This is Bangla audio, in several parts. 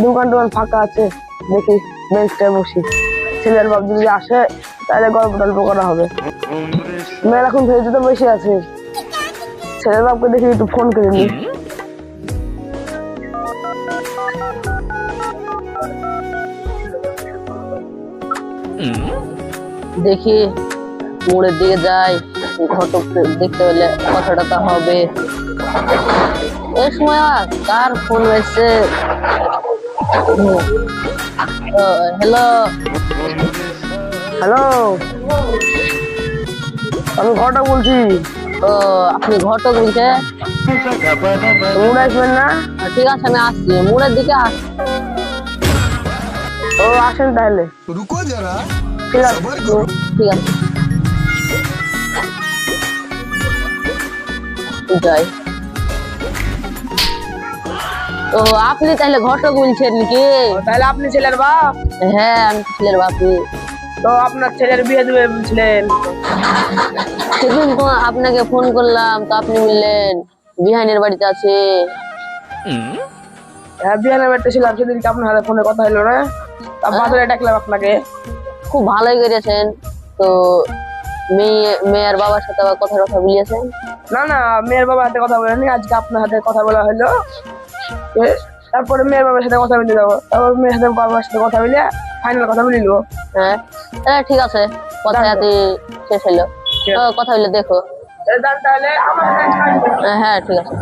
দোকান টোকান ফাঁকা আছে, দেখি বেঞ্চটায় বসি। ছেলের বাপ যদি আসে তাহলে গল্প টল্প করা হবে। মেয়ের এখন ভেজে তো বসে আছে, ছেলের বাপকে দেখি একটু ফোন করে নি। দেখি মোড়ের দিকে যাই, ঘটক দেখতে হলে কথাটা তো হবে। এই সময় কার ফোন এসছে? হ্যালো হ্যালো, আমি ঘটক বলছি। ও আপনি ঘটক বলছে? মুড়ে আসবেন না? ঠিক আছে আমি আসছি, মোড়ের দিকে আসছি। ও আসেন তাহলে, रुको जरा ঠিক আছে। सबर करो। ঠিক আছে যাই। ও আপনি তাহলে ঘটক বলছেন নাকি? তাহলে আপনি ছেলের বাপ? হ্যাঁ আমি ছেলের বাপি। তো আপনার ছেলের বিয়ে দেবে বলছিলেন। সেদিন তো আপনাকে ফোন করলাম, তো আপনি বললেন বিহানের বাড়িতে আছে। হ্যাঁ, বিয়ানের বাড়িতে ছিলাম, সেদিনকে আপনার হাতে ফোনে কথা হলো না, বাজারে ডাকলাম আপনাকে। খুব ভালোই করেছেন। তো মেয়ের বাবার সাথে আবার কথা বলিয়েছেন? না না, মেয়ের বাবার হাতে কথা বলেনি, আজকে আপনার হাতে কথা বলা হলো। তারপরে মেয়ের বাবার সাথে কথা বলে যাবো, তারপর মেয়ের সাথে বাবার সাথে কথা বলে ফাইনাল কথা বলে নিবো। হ্যাঁ হ্যাঁ ঠিক আছে, কথা হাতে শেষ হলো। তো কথা হইলে দেখো। তাহলে হ্যাঁ ঠিক আছে।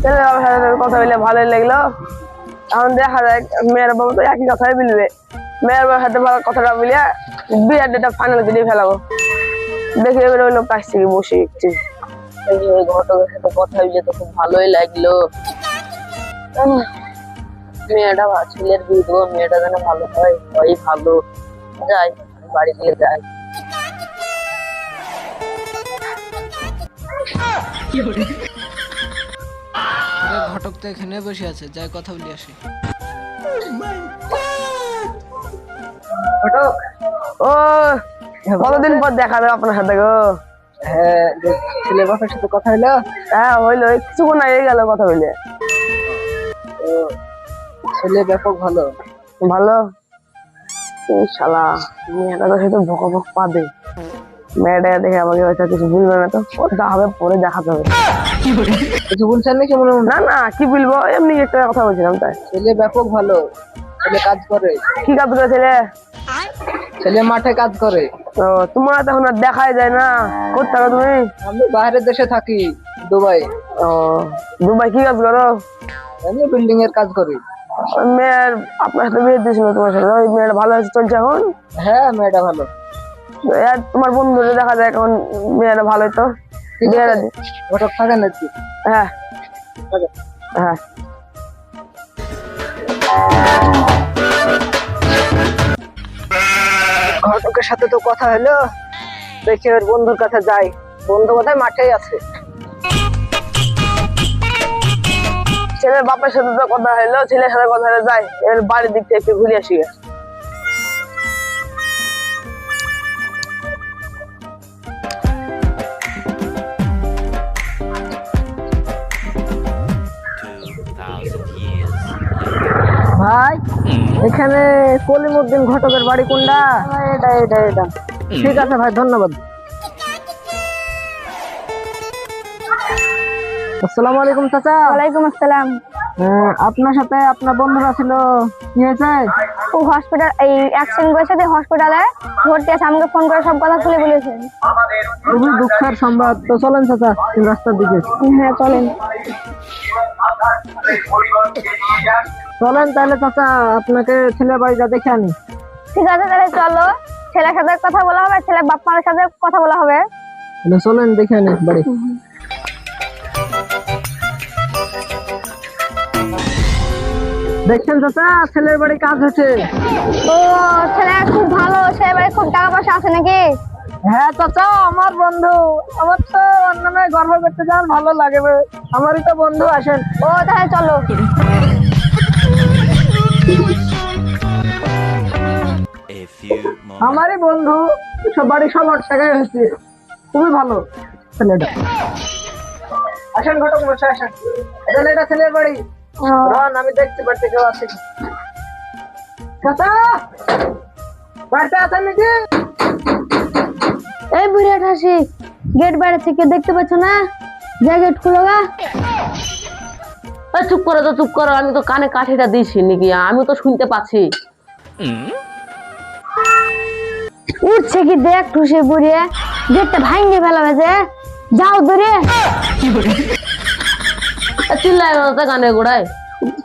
ছেলের বাবার সাথে কথা বলে ভালোই লাগলো। এখন দেখা যায় মেয়ের বাবা তো একই কথাই বলবে, মেয়ের বাবার সাথে কথাটা বলে বিয়ের ডেটটা ফাইনাল করে ফেলাবো। দেখে এবার ওই লোক কাছ থেকে বসে একটু ঘটকের সাথে কথা হইলে তো খুব ভালোই লাগলো। মেয়েটা ছেলের বিয়ে দেবো, মেয়েটা যেন ভালো হয়, হয় ভালো। যাই বাড়ি দিয়ে যাই। ঘটক তো এখানে বসে আছে, যাই কথা বলি আসি। ঘটক, ও কতদিন পর দেখা যাবে আপনার সাথে গো। হ্যাঁ ছেলে বাপের সাথে কথা হইলো? হ্যাঁ হইলো, কিছুক্ষণ আগে গেল কথা বলে। ছেলে ব্যাপক ভালো। ভালো? এই শালা মেয়েটা তো সেটা ভক ভক পাবে, মেয়েটা দেখে আমাকে হয়তো কিছু বুঝবে না, তো ওটা হবে পরে দেখাতে হবে। কিছু বলছেন নাকি মনে হয়? না না, কি বলবো, এমনি একটা কথা বলছিলাম তাই। ছেলে ব্যাপক ভালো, ছেলে কাজ করে। কি কাজ করে ছেলে? ছেলে মাঠে কাজ করে। ও তোমার তো এখন আর দেখাই যায় না, কোথায় থাকো তুমি? আমি বাইরের দেশে থাকি, দুবাই। ও দুবাই কি কাজ করো? আমি বিল্ডিং এর কাজ করি। ওই মেয়ের আপনার সাথে বিয়ে দিয়েছিল তোমার সাথে, ওই মেয়েটা ভালো চলছে এখন? হ্যাঁ মেয়েটা ভালো। তোমার বন্ধুরা দেখা যায় এখন মেয়েটা ভালোই তো। ঘটক থাকে নাকি? হ্যাঁ হ্যাঁ। ঘটকের সাথে তো কথা হলো, দেখি ওর বন্ধুর কাছে যাই। বন্ধু কোথায়? মাঠেই আছে। ছেলের বাপের সাথে তো কথা হলো, ছেলের সাথে কথা হলে যাই, এর বাড়ির দিক থেকে একটু ঘুরে আসি। ভাই এখানে কলিমউদ্দিন ঘটকের বাড়ি কোনটা? এটা এটা এটা। ঠিক আছে ভাই, ধন্যবাদ। আসসালামু আলাইকুম চাচা। ওয়ালাইকুম আসসালাম। আপনার সাথে আপনার বন্ধুরা ছিল, কি হয়েছে? ও হসপিটাল, এই অ্যাক্সিডেন্ট করেছে, হসপিটালে ভর্তি আছে, আমাকে ফোন করে সব কথা খুলে বলেছেন। খুবই দুঃখের সংবাদ। তো চলেন চাচা রাস্তার দিকে। হ্যাঁ চলেন। চলেন তাহলে চাচা, আপনাকে ছেলে বাড়িটা দেখে আনি। ঠিক আছে তাহলে চলো, ছেলের সাথে কথা বলা হবে, ছেলের বাপ মার সাথে কথা বলা হবে। চলেন দেখে আনি বাড়ি। দেখছেন চাচা, ছেলের বাড়ি কাজ হচ্ছে। ও ছেলে খুব ভালো, ছেলের বাড়ি খুব টাকা পয়সা আছে নাকি? হ্যাঁ চাচা, আমার বন্ধু। আমার তো অন্য নয়, গর্ব করতে যান, ভালো লাগে। আমারই তো বন্ধু, আসেন। ও তাহলে চলো। আমারই বন্ধু, সব বাড়ি সবার টাকায় হয়েছে, খুবই ভালো ছেলেটা। আসেন ঘটক মশাই, আসেন। এটা ছেলের বাড়ি। রন, আমি দেখতে পাচ্ছি কেউ আছে কি। চাচা, বাড়িতে আছেন নাকি? এই বুড়ি হাসি, গেট বাইরে থেকে দেখতে পাচ্ছ না? যা গেট খুলো গা। চুপ করো তো, চুপ করো, আমি তো কানে কাঠিটা দিয়েছি নাকি, আমি তো শুনতে পাচ্ছি। উঠছে কি দেখ ঠুসে বুড়িয়ে, গেটটা ভাঙিয়ে ফেলা হয়েছে। যাও দূরে। চিল্লাই না তো কানের গোড়ায়,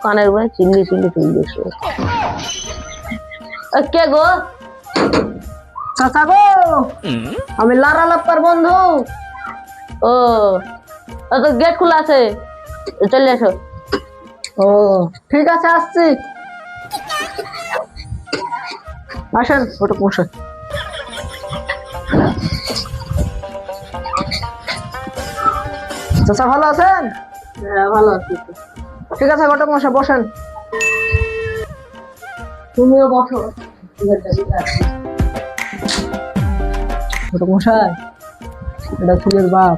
কানের গোড়ায় চিল্লি চিল্লি চিল্লি। কে গো? চাচা গো, আমি লারা লাপ্পার বন্ধু। ও তো গেট খোলা আছে, চলে এসো। ও ঠিক আছে, আসছি। আসেন, ওটা বসে। চাচা ভালো আছেন? হ্যাঁ ভালো আছি। ঠিক আছে, ঘটক মশাই বসেন। তুমিও বসো। ঘটক মশাই, এটা ফুলের বাপ।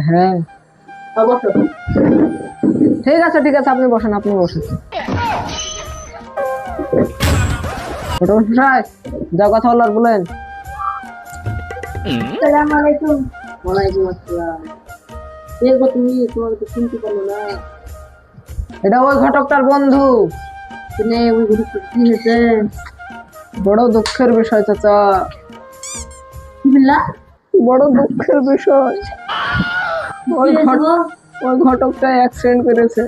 হ্যাঁ বসো। ঠিক আছে, ঠিক আছে, আপনি বসেন, আপনি বসেন। ঘটক মশাই, যা কথা বলার বলেন। আসসালামু আলাইকুম। ওয়ালাইকুম আসসালাম। কে গো তুমি? তোমাকে তো চিনতে পারলো না। এটা ওই ঘটকটার বন্ধু। তুমি ওই গ্রুপ কি হয়েছে? বড় দুঃখের বিষয় চাচা, কি বললা? বড় দুঃখের বিষয়। ওই ঘটকটা অ্যাক্সিডেন্ট করেছে,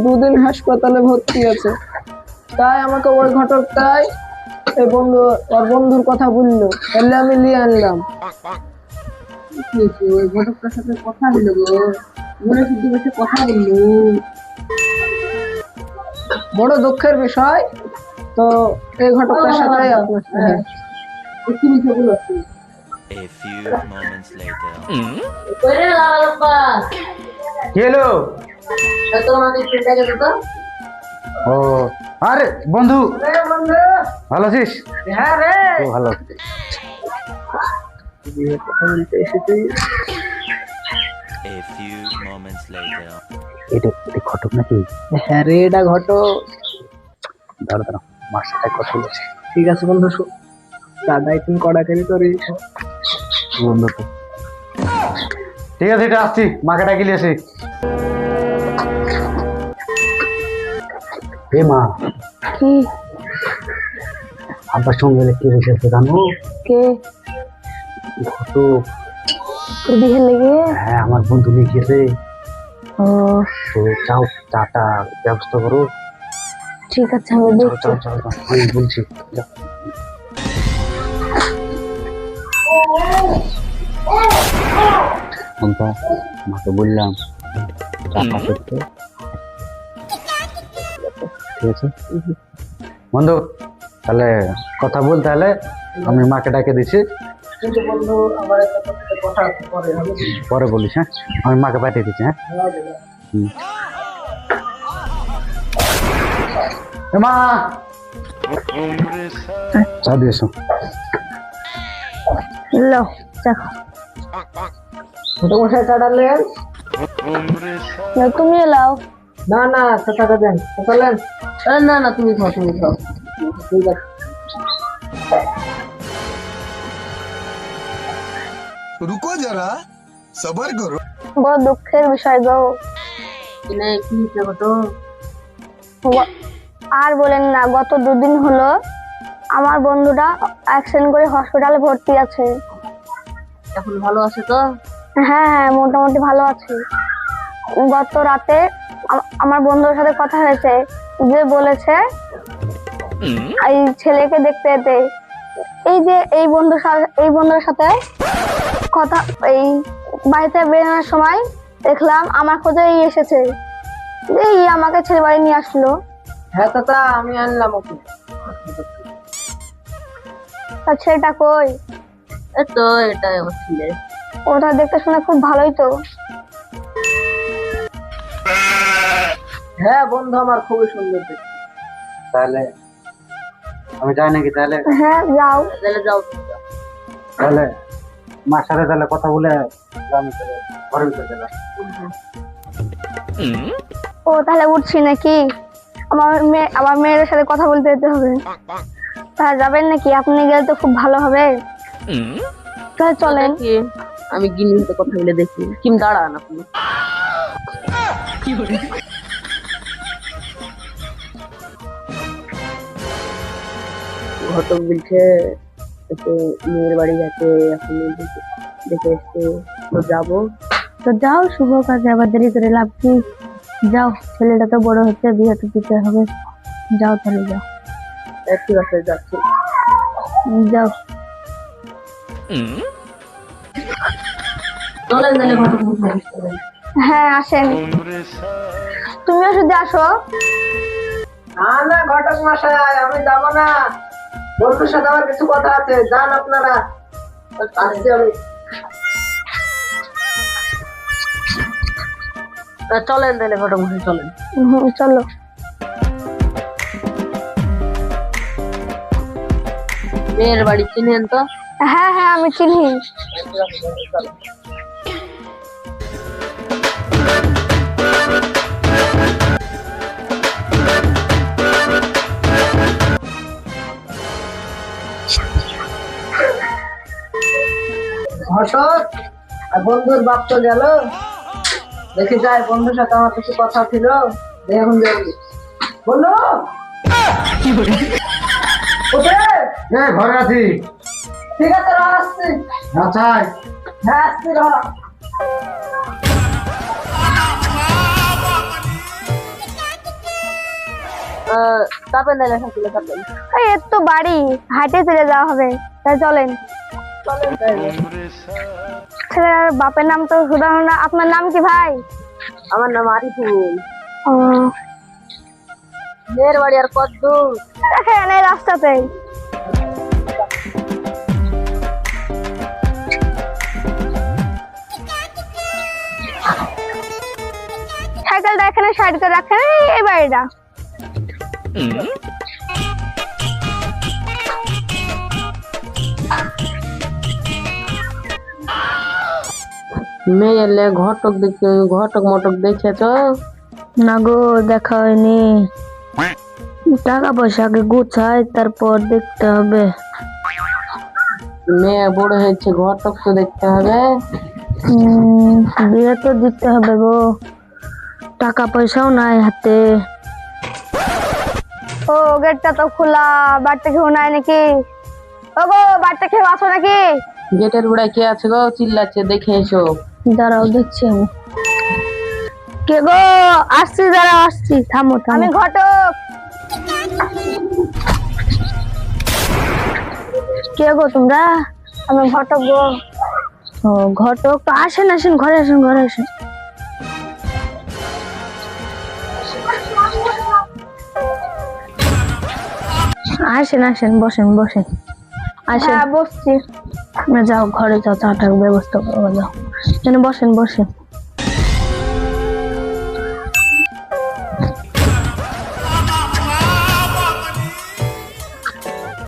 দুদিন হাসপাতালে ভর্তি আছে। তাই আমাকে ওই ঘটকটাই এই বন্ধু, ওর বন্ধুর কথা বললো, তাহলে আমি নিয়ে আনলাম। ওই ঘটকটার সাথে কথা বললো গো, মনে শুদ্ধ বসে কথা বললো। বড় দুঃখের বিষয়। তো এই ঘটকটার সাথে আপনার কি বিষয় বলো? A few moments later. কইরে লালপা কি হলো? তোমাকে চিন্তা করো তো। ও আরে বন্ধু, ভালো আছিস? হ্যাঁ রে, ও ভালো। A few moments later. এটা ঘটক নাকি? হ্যাঁ রে, এটা ঘটক। দাঁড়া দাঁড়া, মার সাথে কথা বলেছি। ঠিক আছে বন্ধু, দাদাই তুমি কড়াকারি করিস। বন্ধু তো ঠিক আছে, এটা আসছি, মাকে ডাকি নিয়ে আসি। হে মা, কি? আব্বার সঙ্গে কি হয়েছে জানো? কে? ঘটক। তোর বিয়ে লেগে? হ্যাঁ, আমার বন্ধু নিয়ে গিয়েছে। ও তো চাও, চাটা ব্যবস্থা করো। ঠিক আছে, আমি চলো দেখছি। চলো চলো চলো, আমি বলছি। যাও। আব্বা, মাকে বললাম চাটা করতে। ঠিক আছে বন্ধু, তাহলে কথা বল, তাহলে আমি মাকে ডাকে দিচ্ছি। কিন্তু বন্ধু, আমার একটা তোর সাথে কথা আছে, পরে হবে। পরে বলিস, হ্যাঁ? আমি মাকে পাঠিয়ে দিচ্ছি, হ্যাঁ? হুম। এ মা, চা দিয়ে এসো। লো দেখো, ছোট মশাই চাটালেন? তুমি এলাও। না না, চাচাটা দেন, চাটালেন। না না, তুমি খাও, তুমি খাও। ঠিক আছে। रुको जरा सबर करो। বড় দুঃখের বিষয় গো। কি হয়েছে ঘটক? আর বলেন না, গত 2 দিন হলো আমার বন্ধুটা অ্যাক্সিডেন্ট করে হসপিটালে ভর্তি আছে। এখন ভালো আছে তো? হ্যাঁ হ্যাঁ, মোটামুটি ভালো আছে। গত রাতে আমার বন্ধুর সাথে কথা হয়েছে, যে বলেছে এই ছেলেকে দেখতে যেতে। এই যে এই বন্ধুর সাথে কথা, এই বাড়িতে বেরোনোর সময় দেখলাম আমার খোঁজেই এসেছে, এই আমাকে ছেলে বাড়ি নিয়ে আসলো। হ্যাঁ চাচা, আমি আনলাম ওকে। তার ছেলেটা কই? এই তো এটাই আমার ছেলে। ওটা দেখতে শুনে খুব ভালোই তো। হ্যাঁ বন্ধু, আমার খুবই সুন্দর দেখতে। তাহলে আমি যাই নাকি? তাহলে হ্যাঁ যাও। তাহলে যাও। তাহলে মার সাথে তাহলে কথা বলে ঘরের ভিতরে চলে যাও। ও তাহলে উঠছি নাকি? আমার মেয়ের সাথে কথা বলতে যেতে হবে। তাহলে যাবেন নাকি? আপনি গেলে তো খুব ভালো হবে। তাহলে চলেন। দেখি, আমি গিন্নির সাথে কথা বলে দেখি। কিম দাঁড়ান আপনি। ঘটক বলছে একটু মেয়ের বাড়ি যাচ্ছে, এখন দেখে এসছে, তো যাবো। তো যাও, শুভ কাজে আবার দেরি করে লাভ কি? যাও, ছেলেটা তো বড় হচ্ছে, বিয়ে তো দিতে হবে। যাও তাহলে যাও। ঠিক আছে, যাচ্ছি। যাও। চলেন তাহলে ঘটক মশাই। হ্যাঁ আসেন, তুমিও শুধু আসো। না না ঘটক মশাই, আমি যাবো না। বন্ধুর সাথে আমার কিছু কথা আছে, যান আপনারা। আসছি আমি। চলেন তাহলে ঘটক মশাই, চলেন। চলো। মেয়ের বাড়ি চিনেন তো? হ্যাঁ হ্যাঁ আমি চিনি। ঘটক আর বন্ধুর বাপ তো গেল, দেখি যাই বন্ধুর সাথে আমার কিছু কথা ছিল। দেখুন বন্ধু কোথায়? ঘরে আছি। ঠিক আছে র, আসছি। আচ্ছা হ্যাঁ আসছি র। তারপরে তাহলে সাইকেলে চাপেন। এই এত বাড়ি, হাঁটে চলে যাওয়া হবে। তাই চলেন। ছেলের বাপের নাম তো শুধানো না। আপনার নাম কি ভাই? আমার নাম আরিফুল। ও, মেয়ের বাড়ি আর কত দূর? দেখেন এই রাস্তাতেই। সাইকেলটা এখানে সাইড করে রাখেন, এই বাড়িটা। মেয়ে এলে ঘটক দেখি, ঘটক মটক দেখেছ? না গো, দেখা হয়নি। টাকা পয়সা আগে গুছাই, তারপর দেখতে হবে। মেয়ে বড় হয়েছে, ঘটক তো দেখতে হবে। বিয়ে তো দিতে হবে গো, টাকা পয়সাও নাই হাতে। ও গেটটা তো খোলা, বাড়িতে কেউ নাই নাকি? ও গো, বাড়িতে কেউ আসো নাকি? গেটের গোড়ায় কে আছে গো? চিল্লাচ্ছে, দেখে এসো। দাঁড়াও, দেখছি আমি। কে গো? আসছি, দাঁড়াও আসছি। থামো থামো। আমি ঘটক। কে গো তোমরা? আমি ঘটক গো। ও ঘটক, তো আসেন আসেন, ঘরে আসেন, ঘরে আসেন। আসেন আসেন, বসেন বসেন। আসেন, বসছি। যাও ঘরে যাও, চাটার ব্যবস্থা করো, যাও। বসেন বসেন।